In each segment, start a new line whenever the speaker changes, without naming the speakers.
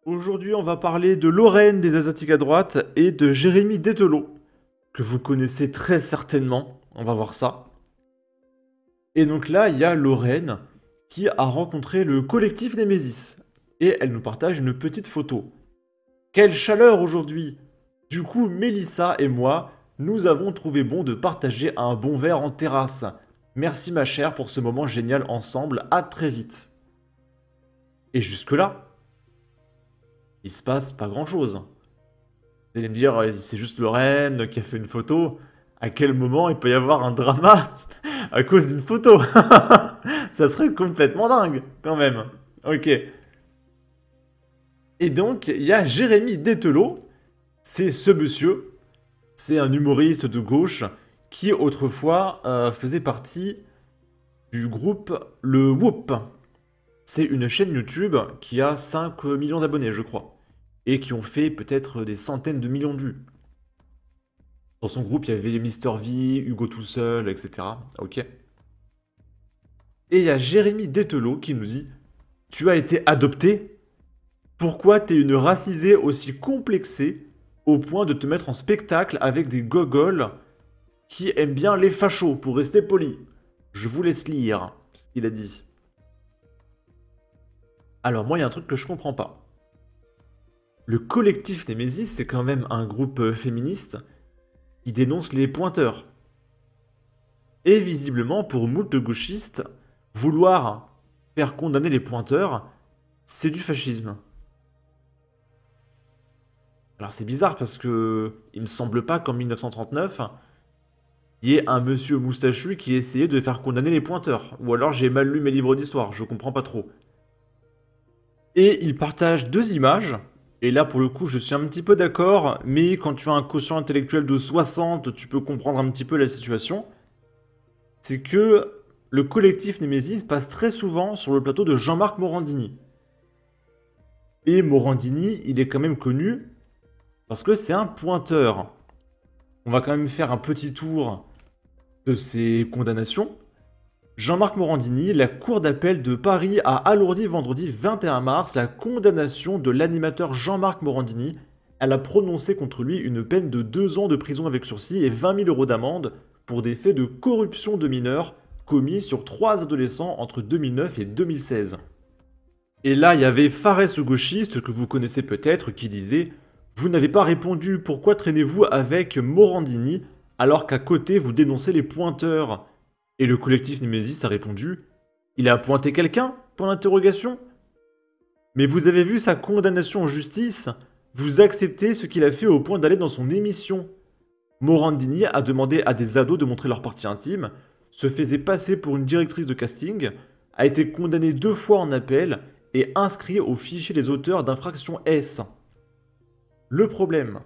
Aujourd'hui, on va parler de Lorraine des Asiatiques à droite et de Jérémy Dettelot, que vous connaissez très certainement. On va voir ça. Et donc là, il y a Lorraine qui a rencontré le collectif Némésis. Et elle nous partage une petite photo. Quelle chaleur aujourd'hui! Du coup, Mélissa et moi, nous avons trouvé bon de partager un bon verre en terrasse. Merci ma chère pour ce moment génial ensemble, à très vite. Et jusque-là, il se passe pas grand-chose. Vous allez me dire, c'est juste Lorraine qui a fait une photo. À quel moment il peut y avoir un drama à cause d'une photo? Ça serait complètement dingue, quand même. Ok. Et donc, il y a Jérémy Dettelot. C'est ce monsieur. C'est un humoriste de gauche qui, autrefois, faisait partie du groupe Le Whoop. C'est une chaîne YouTube qui a 5 millions d'abonnés, je crois. Et qui ont fait peut-être des centaines de millions de vues. Dans son groupe, il y avait Mister V, Hugo tout seul, etc. Ok. Et il y a Jérémy Dettelot qui nous dit: Tu as été adopté? Pourquoi t'es une racisée aussi complexée au point de te mettre en spectacle avec des gogoles qui aiment bien les fachos, pour rester poli? Je vous laisse lire ce qu'il a dit. Alors moi, il y a un truc que je comprends pas. Le collectif Némésis, c'est quand même un groupe féministe qui dénonce les pointeurs. Et visiblement, pour moult gauchistes, vouloir faire condamner les pointeurs, c'est du fascisme. Alors c'est bizarre parce que il me semble pas qu'en 1939, il y ait un monsieur moustachu qui essayait de faire condamner les pointeurs. Ou alors j'ai mal lu mes livres d'histoire, je comprends pas trop. Et il partage deux images, et là pour le coup je suis un petit peu d'accord, mais quand tu as un quotient intellectuel de 60, tu peux comprendre un petit peu la situation. C'est que le collectif Némésis passe très souvent sur le plateau de Jean-Marc Morandini. Et Morandini, il est quand même connu parce que c'est un pointeur. On va quand même faire un petit tour de ses condamnations. Jean-Marc Morandini, la Cour d'appel de Paris a alourdi vendredi 21 mars la condamnation de l'animateur Jean-Marc Morandini. Elle a prononcé contre lui une peine de 2 ans de prison avec sursis et 20 000 € d'amende pour des faits de corruption de mineurs commis sur 3 adolescents entre 2009 et 2016. Et là, il y avait Fares le gauchiste, que vous connaissez peut-être, qui disait: Vous n'avez pas répondu, pourquoi traînez-vous avec Morandini alors qu'à côté vous dénoncez les pointeurs? Et le collectif Némésis a répondu: Il a pointé quelqu'un? Point d'interrogation. Mais vous avez vu sa condamnation en justice? Vous acceptez ce qu'il a fait au point d'aller dans son émission. Morandini a demandé à des ados de montrer leur partie intime, se faisait passer pour une directrice de casting, a été condamné 2 fois en appel et inscrit au fichier des auteurs d'infractions S. Le problème,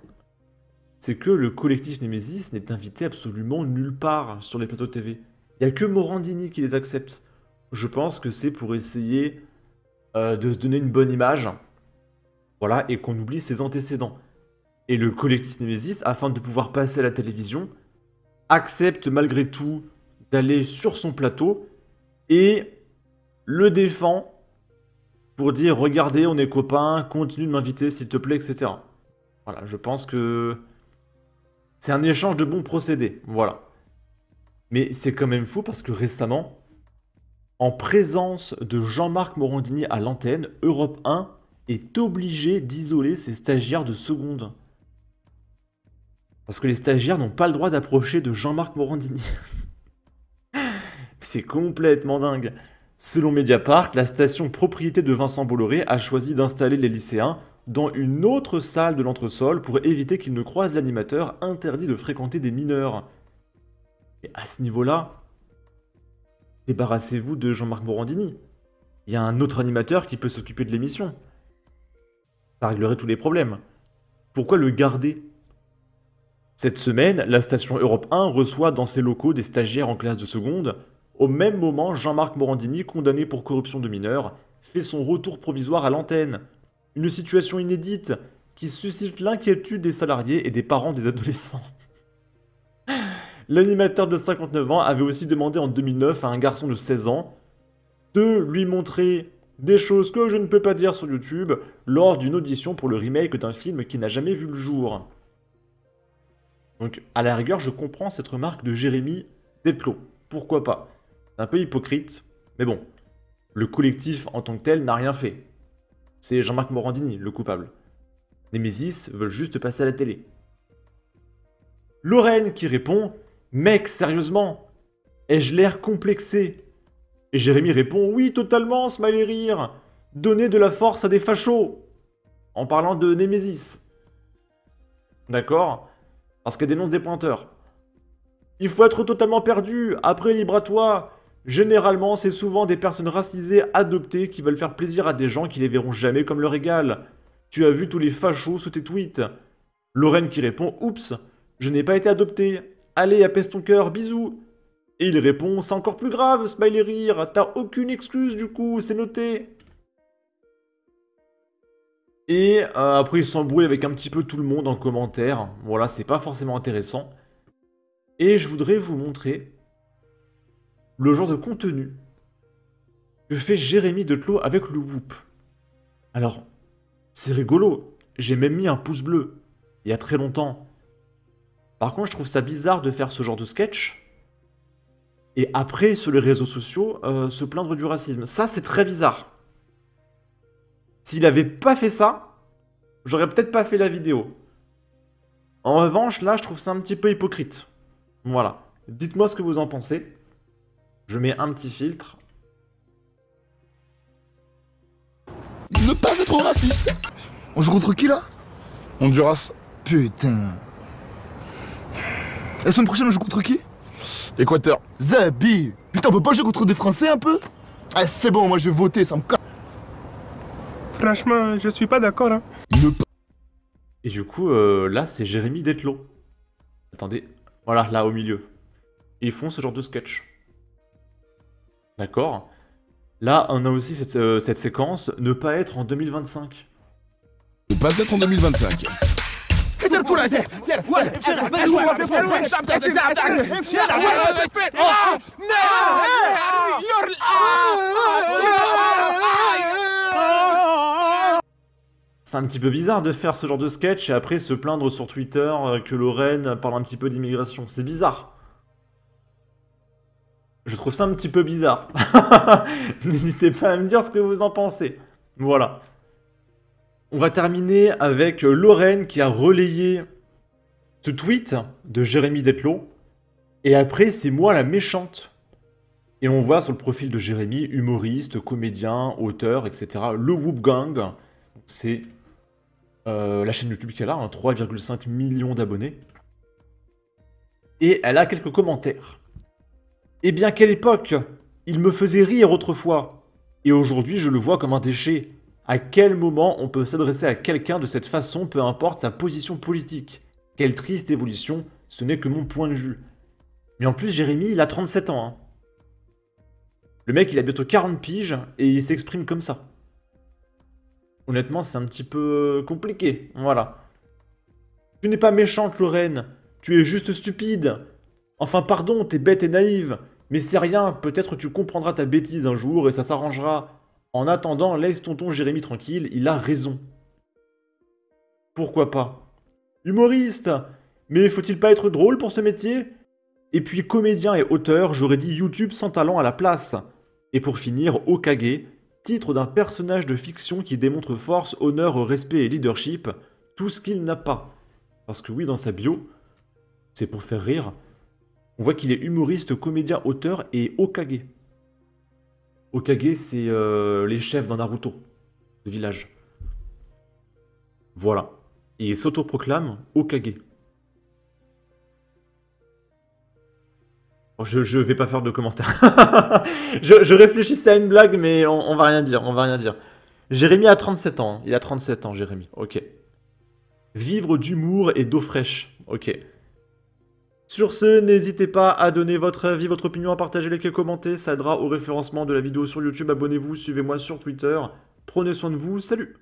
c'est que le collectif Némésis n'est invité absolument nulle part sur les plateaux de TV. Il n'y a que Morandini qui les accepte. Je pense que c'est pour essayer de se donner une bonne image, voilà, et qu'on oublie ses antécédents. Et le collectif Némésis, afin de pouvoir passer à la télévision, accepte malgré tout d'aller sur son plateau et le défend pour dire: regardez, on est copains, continue de m'inviter s'il te plaît, etc. Voilà, je pense que c'est un échange de bons procédés, voilà. Mais c'est quand même fou parce que récemment, en présence de Jean-Marc Morandini à l'antenne, Europe 1 est obligé d'isoler ses stagiaires de seconde. Parce que les stagiaires n'ont pas le droit d'approcher de Jean-Marc Morandini. C'est complètement dingue. Selon Mediapart, la station propriété de Vincent Bolloré a choisi d'installer les lycéens dans une autre salle de l'entresol pour éviter qu'ils ne croisent l'animateur interdit de fréquenter des mineurs. Et à ce niveau-là, débarrassez-vous de Jean-Marc Morandini. Il y a un autre animateur qui peut s'occuper de l'émission. Ça réglerait tous les problèmes. Pourquoi le garder? Cette semaine, la station Europe 1 reçoit dans ses locaux des stagiaires en classe de seconde. Au même moment, Jean-Marc Morandini, condamné pour corruption de mineurs, fait son retour provisoire à l'antenne. Une situation inédite qui suscite l'inquiétude des salariés et des parents des adolescents. L'animateur de 59 ans avait aussi demandé en 2009 à un garçon de 16 ans de lui montrer Des choses que je ne peux pas dire sur YouTube lors d'une audition pour le remake d'un film qui n'a jamais vu le jour. Donc, à la rigueur, je comprends cette remarque de Jérémy Detlo. Pourquoi pas? C'est un peu hypocrite, mais bon. Le collectif en tant que tel n'a rien fait. C'est Jean-Marc Morandini, le coupable. Nemesis veulent juste passer à la télé. Lorraine qui répond « Mec, sérieusement, ai-je l'air complexé ?» Et Jérémy répond « Oui, totalement, smiley rire. Donner de la force à des fachos. » En parlant de Nemesis. D'accord? Parce qu'elle dénonce des pointeurs. Il faut être totalement perdu, après libre à toi. Généralement, c'est souvent des personnes racisées adoptées qui veulent faire plaisir à des gens qui les verront jamais comme leur égal. Tu as vu tous les fachos sous tes tweets. Lorraine qui répond « Oups, je n'ai pas été adoptée. Allez, apaise ton cœur, bisous. » Et il répond « C'est encore plus grave, smiley rire. T'as aucune excuse du coup, c'est noté. » Et après, il s'embrouille avec un petit peu tout le monde en commentaire. Voilà, c'est pas forcément intéressant. Et je voudrais vous montrer le genre de contenu que fait Jérémy Detlo avec le Whoop. Alors, c'est rigolo. J'ai même mis un pouce bleu, il y a très longtemps. Par contre, je trouve ça bizarre de faire ce genre de sketch. Et après, sur les réseaux sociaux, se plaindre du racisme. Ça, c'est très bizarre. S'il avait pas fait ça, j'aurais peut-être pas fait la vidéo. En revanche, là, je trouve ça un petit peu hypocrite. Voilà. Dites-moi ce que vous en pensez. Je mets un petit filtre.
Ne pas être raciste. On joue contre qui là?
Honduras.
Putain. La semaine prochaine on joue contre qui?
Équateur.
Zabi. Putain, on peut pas jouer contre des Français un peu? Ah c'est bon, moi je vais voter, ça me casse.
Franchement, je suis pas d'accord. Hein.
Et du coup, là, c'est Jérémy Detlo. Attendez. Voilà, là, au milieu. Ils font ce genre de sketch. D'accord. Là, on a aussi cette séquence, ne pas être en 2025.
Ne pas être en 2025.
C'est un petit peu bizarre de faire ce genre de sketch et après se plaindre sur Twitter que Lorraine parle un petit peu d'immigration. C'est bizarre. Je trouve ça un petit peu bizarre. N'hésitez pas à me dire ce que vous en pensez. Voilà. On va terminer avec Lorraine qui a relayé ce tweet de Jérémy Detlo. Et après, c'est moi la méchante. Et on voit sur le profil de Jérémy, humoriste, comédien, auteur, etc. Le Whoop Gang. C'est la chaîne YouTube qu'elle a, 3,5 millions d'abonnés. Et elle a quelques commentaires. Eh bien, quelle époque! Il me faisait rire autrefois. Et aujourd'hui, je le vois comme un déchet. À quel moment on peut s'adresser à quelqu'un de cette façon, peu importe sa position politique? Quelle triste évolution, ce n'est que mon point de vue. Mais en plus, Jérémy, il a 37 ans. Hein. Le mec, il a bientôt 40 piges, et il s'exprime comme ça. Honnêtement, c'est un petit peu compliqué. Voilà. Tu n'es pas méchante, Lorraine. Tu es juste stupide. Enfin, pardon, t'es bête et naïve. Mais c'est rien, peut-être tu comprendras ta bêtise un jour et ça s'arrangera. En attendant, laisse tonton Jérémy tranquille, il a raison. Pourquoi pas? Humoriste! Mais faut-il pas être drôle pour ce métier? Et puis comédien et auteur, j'aurais dit YouTube sans talent à la place. Et pour finir, Okage, titre d'un personnage de fiction qui démontre force, honneur, respect et leadership, tout ce qu'il n'a pas. Parce que oui, dans sa bio, c'est pour faire rire, on voit qu'il est humoriste, comédien, auteur et Okage. Okage, c'est les chefs dans Naruto, le village. Voilà. Et il s'autoproclame Okage. Je vais pas faire de commentaires. je réfléchissais à une blague, mais on va rien dire, on va rien dire. Jérémy a 37 ans, il a 37 ans, Jérémy, ok. Vivre d'humour et d'eau fraîche, ok. Sur ce, n'hésitez pas à donner votre avis, votre opinion, à partager, liker, commenter, ça aidera au référencement de la vidéo sur YouTube. Abonnez-vous, suivez-moi sur Twitter. Prenez soin de vous, salut!